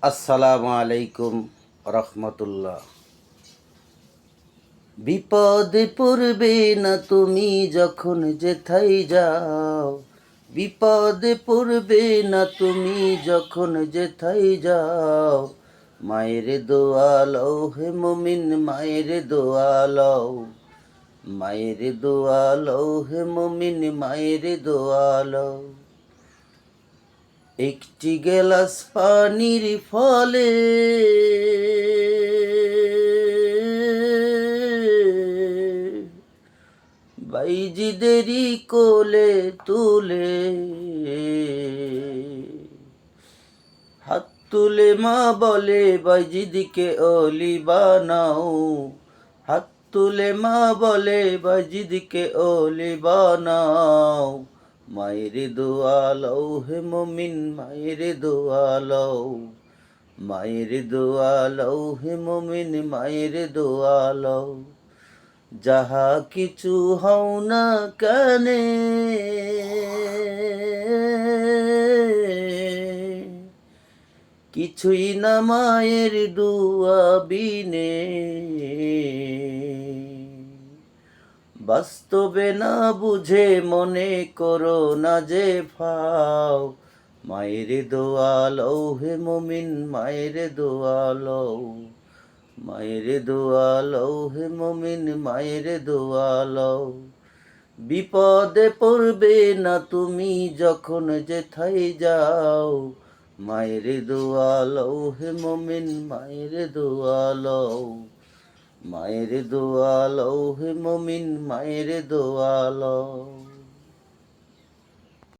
আসসালামু আলাইকুম রহমতুল্লাহ। বিপদে পড়বে না তুমি যখন যেথায় যাও। বিপদে পড়বে না তুমি যখন যেথায় যাও। মায়ের দোয়া লও হে মুমিন, মায়ের দোয়া লও। মায়ের দোয়া লও হে মুমিন, মায়ের দোয়া লও। একটি গেলাস পানির ফলে বাইজিদেরই কোলে তুলে হাত তুলে মা বলে বাইজিদিকে অলি বানাও। হাত তুলে মা বলে বাইজিদিকে অলি বানাও। মায়ের দোয়া লও হে মুমিন, মায়ের দোয়া লও। মায়ের দোয়া লও হে মুমিন, মায়ের দোয়া লও। যাহা কিছু হও না কানে কিছুই না মায়ের দোয়া বিনে। বাস্তবে না বুঝে মনে করো না যে ফাও। মায়ের দোয়া লও হে মুমিন, মায়ের দোয়া লও। মায়ের দোয়া লও হে মুমিন, মায়ের দোয়া লও। বিপদে পড়বে না তুমি যখন যেথায় যাও। মায়ের দোয়া লও হে মুমিন, মায়ের দোয়া লও। মায়ের দোয়া লও হে মুমিন, মায়ের দোয়া লও।